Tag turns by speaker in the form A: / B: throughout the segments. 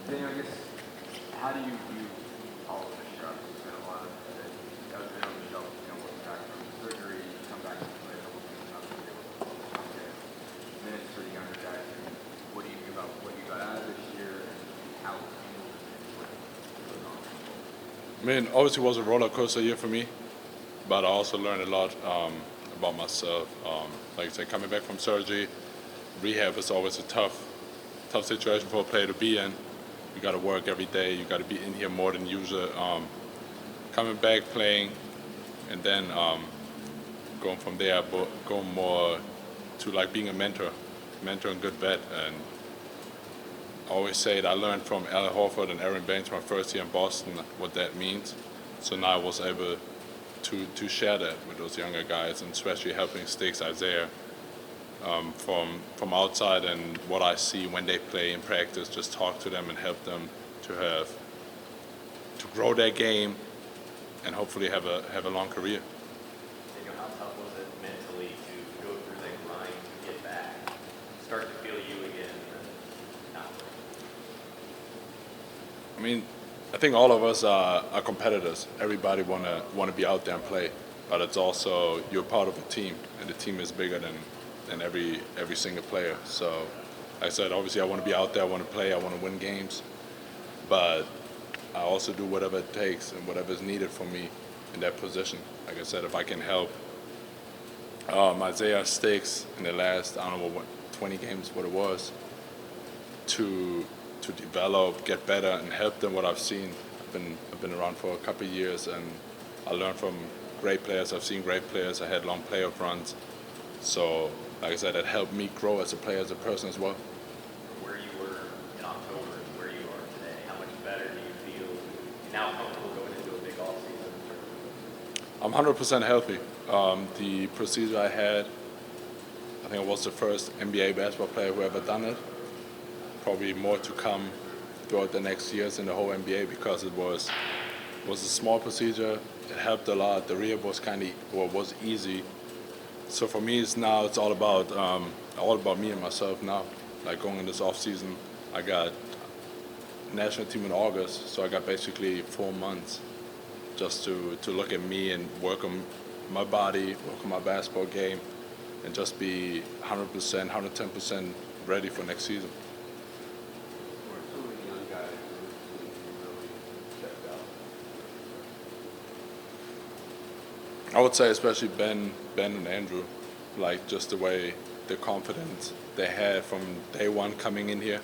A: Daniel, I guess, how do you view all of the shots? You spent a lot of it. That was been on the shelf, looking back from surgery, you come back and play a couple things, not to be able to get minutes for the younger guys. I mean, what do you think about what you got out of this year and how it handled it goes on?
B: I mean, obviously it was a roller coaster year for me, but I also learned a lot about myself. Like I said, coming back from surgery, rehab is always a tough situation for a player to be in. You got to work every day. You got to be in here more than usual. Coming back, playing, and then going from there, going more to like being a mentor and good vet. And I always say it, I learned from Al Horford and Aaron Baines my first year in Boston what that means. So now I was able to share that with those younger guys, and especially helping Sticks, Isaiah, from outside and what I see when they play in practice, just talk to them and help them to grow their game and hopefully have a long career.
C: Daniel, how tough was it mentally to go through that grind to get back, start to feel you again, and not?
B: I mean, I think all of us are competitors. Everybody wanna be out there and play, but it's also you're part of a team, and the team is bigger than every single player. So, like I said, obviously I want to be out there, I want to play, I want to win games, but I also do whatever it takes and whatever is needed for me in that position. Like I said, if I can help Isaiah Sticks in the last, I don't know what 20 games, what it was, to develop, get better, and help them. What I've seen, I've been around for a couple of years, and I learned from great players. I've seen great players. I had long playoff runs, so like I said, it helped me grow as a player, as a person as well.
C: From where you were in October to where you are today, how much better do you feel now comfortable going into a big offseason?
B: I'm 100% healthy. The procedure I had, I think I was the first NBA basketball player who ever done it. Probably more to come throughout the next years in the whole NBA because it was a small procedure. It helped a lot. The rehab was was easy. So for me, it's all about me and myself now. Like going in this off season, I got national team in August, so I got basically 4 months just to look at me and work on my body, work on my basketball game, and just be 100%, 110% ready for next season.
A: Who are some of the young guys who really stepped out?
B: I would say especially Ben and Andrew, like just the way, the confidence they had from day one coming in here,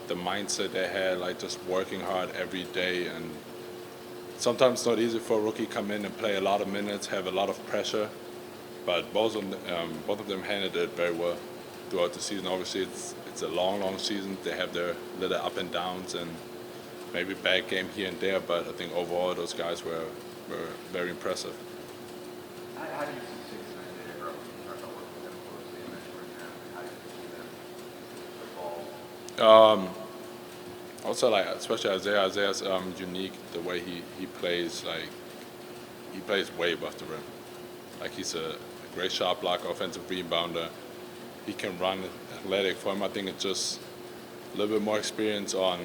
B: the mindset they had, like just working hard every day. And sometimes it's not easy for a rookie come in and play a lot of minutes, have a lot of pressure, but both of them handled it very well throughout the season. Obviously, it's a long season. They have their little up and downs and maybe bad game here and there, but I think overall those guys were very impressive.
A: How do you see Six and Isaiah grow? You talked about working with them closely and mentoring them. How do you see them evolve?
B: I would say like especially Isaiah. Isaiah's unique the way he plays. Like he plays way above the rim. Like he's a great shot blocker, offensive rebounder. He can run, athletic. For him, I think it's just a little bit more experience on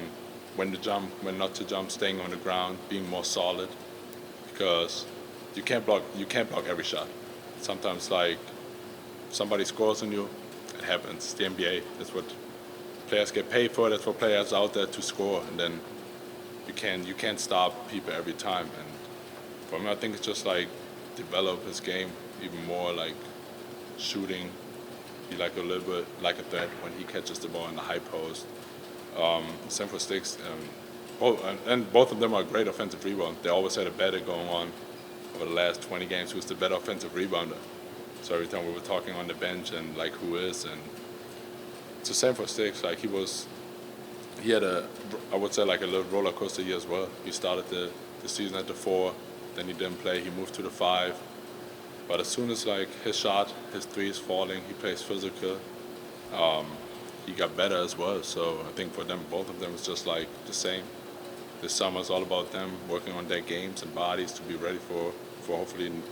B: when to jump, when not to jump, staying on the ground, being more solid. Because you can't block every shot. Sometimes like somebody scores on you, it happens. It's the NBA. That's what players get paid for. That's for players out there to score, and then you can't stop people every time. And for me, I think it's just like develop his game even more, like shooting. Be like a little bit like a threat when he catches the ball in the high post. Same for Sticks. And both of them are great offensive rebound. They always had a battle going on over the last 20 games. Who's the better offensive rebounder? So every time we were talking on the bench and like who is, and it's the same for Sticks. Like he had I would say like a little roller coaster year as well. He started the season at the 4, then he didn't play. He moved to the 5. But as soon as like his three is falling, he plays physical. He got better as well. So I think for them, both of them, it's just like the same. This summer is all about them working on their games and bodies to be ready for hopefully in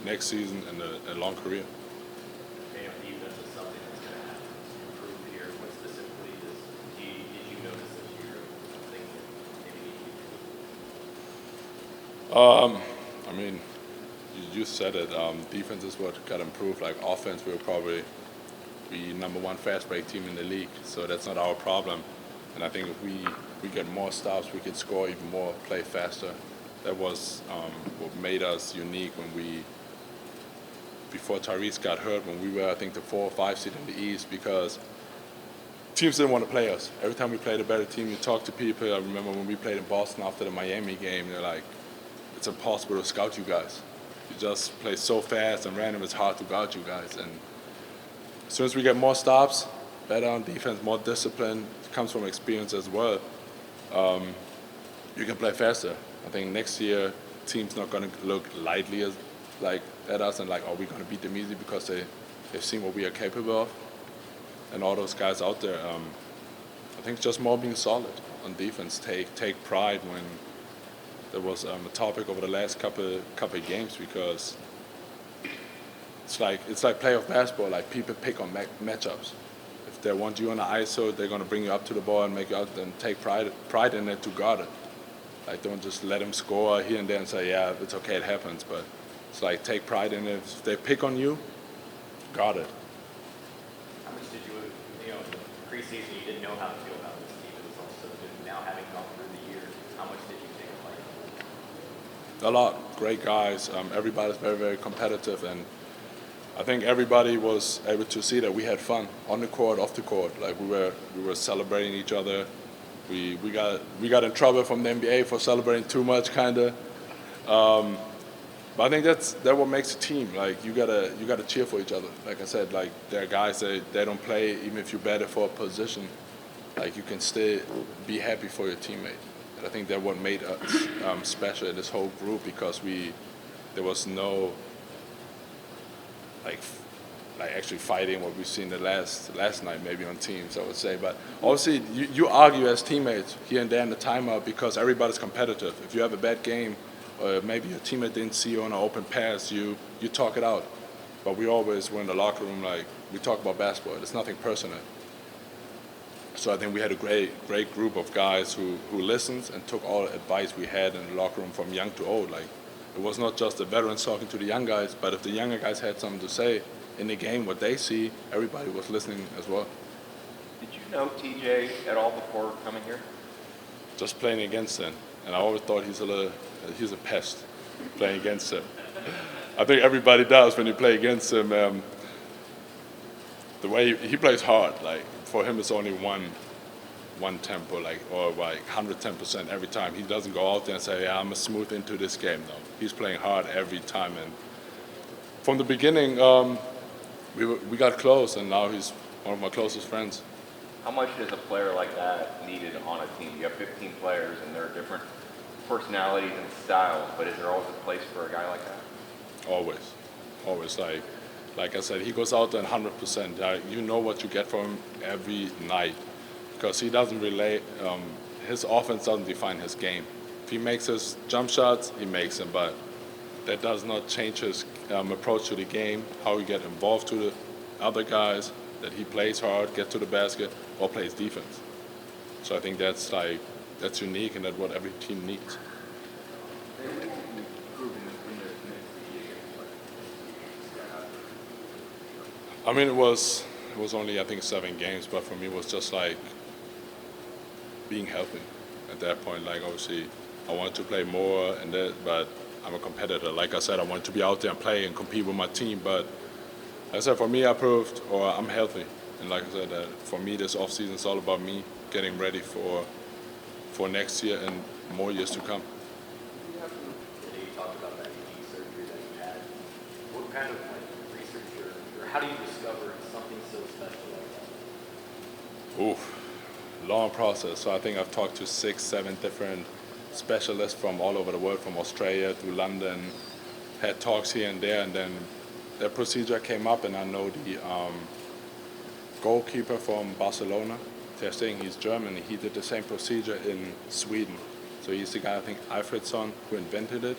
B: next season and a long career.
C: Defense is something that's going to have to improve here. What specifically did you notice
B: I mean, you said it. Defense is what got improved. Like offense, we'll probably be number one fast break team in the league, so that's not our problem. And I think if we get more stops, we could score even more, play faster. That was what made us unique when we, before Theis got hurt, when we were, I think, the 4 or 5 seed in the East, because teams didn't want to play us. Every time we played a better team, you talk to people. I remember when we played in Boston after the Miami game, they're like, it's impossible to scout you guys. You just play so fast and random, it's hard to guard you guys. And as soon as we get more stops, better on defense, more discipline, it comes from experience as well, you can play faster. I think next year, teams not going to look lightly at us and like, are we going to beat them easy because they've seen what we are capable of? And all those guys out there, I think just more being solid on defense, take pride when there was a topic over the last couple of games, because it's like playoff basketball. Like people pick on matchups. If they want you on the ISO, they're gonna bring you up to the ball and make you out, and take pride in it to guard it. Like don't just let them score here and there and say, yeah, it's okay, it happens. But it's like take pride in it. If they pick on you, guard it.
C: How much did you know, preseason you didn't know how to feel about this team. It was also good. Now having gone through the year, how much did you think of like?
B: A lot. Great guys. Everybody's very, very competitive, and I think everybody was able to see that we had fun on the court, off the court. Like we were celebrating each other. We got in trouble from the NBA for celebrating too much, kinda. But I think that's what makes a team. Like you gotta cheer for each other. Like I said, like there are guys that they don't play even if you're better for a position. Like you can still be happy for your teammate. And I think that what made us special in this whole group, because there was no like actually fighting what we've seen the last night maybe on teams, I would say. But obviously you argue as teammates here and there in the timeout because everybody's competitive. If you have a bad game, or maybe your teammate didn't see you on an open pass, you talk it out. But we always were in the locker room, like, we talk about basketball. It's nothing personal. So I think we had a great group of guys who listened and took all the advice we had in the locker room from young to old. Like, it was not just the veterans talking to the young guys, but if the younger guys had something to say in the game, what they see, everybody was listening as well.
D: Did you know TJ at all before coming here?
B: Just playing against him. And I always thought he's a pest playing against him. I think everybody does when you play against him. The way he plays hard, like for him it's only one tempo, or 110% every time. He doesn't go out there and say, yeah, I'm a smooth into this game. No, he's playing hard every time. And from the beginning, we got close, and now he's one of my closest friends.
D: How much is a player like that needed on a team? You have 15 players, and there are different personalities and styles, but is there always a place for a guy like that?
B: Always. Like I said, he goes out there 100%. You know what you get from him every night, because he doesn't relate. His offense doesn't define his game. If he makes his jump shots, he makes them, but that does not change his approach to the game, how he get involved to the other guys, that he plays hard, gets to the basket, or plays defense. So I think that's unique, and that's what every team needs. I mean, it was only, I think, 7 games, but for me it was just like being healthy at that point. Like obviously I wanted to play more, but I'm a competitor. Like I said, I wanted to be out there and play and compete with my team, but like I said, for me, I proved, or I'm healthy. And like I said, for me, this offseason is all about me getting ready for next year and more years to come.
C: You talked about that knee surgery that you had. What kind of research or how do you discover something so special like that?
B: Oof, long process. So I think I've talked to 6, 7 different specialists from all over the world, from Australia to London, had talks here and there, and then the procedure came up, and I know the goalkeeper from Barcelona, Theis, he's German, he did the same procedure in Sweden. So he's the guy, I think, Alfredsson, who invented it.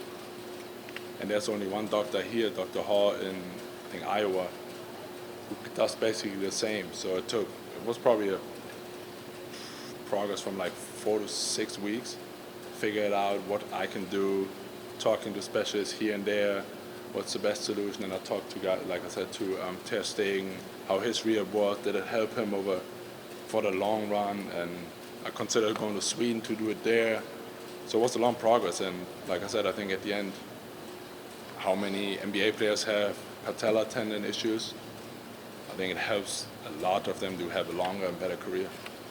B: And there's only one doctor here, Dr. Hall in, I think, Iowa, who does basically the same. So it was probably a progress from like 4 to 6 weeks, figure it out what I can do talking to specialists here and there, what's the best solution. And I talked to guys, like I said, to Theis, how his rehab was. Did it help him over for the long run? And I considered going to Sweden to do it there. So it was a long progress. And like I said, I think at the end, how many NBA players have patella tendon issues? I think it helps a lot of them to have a longer and better career.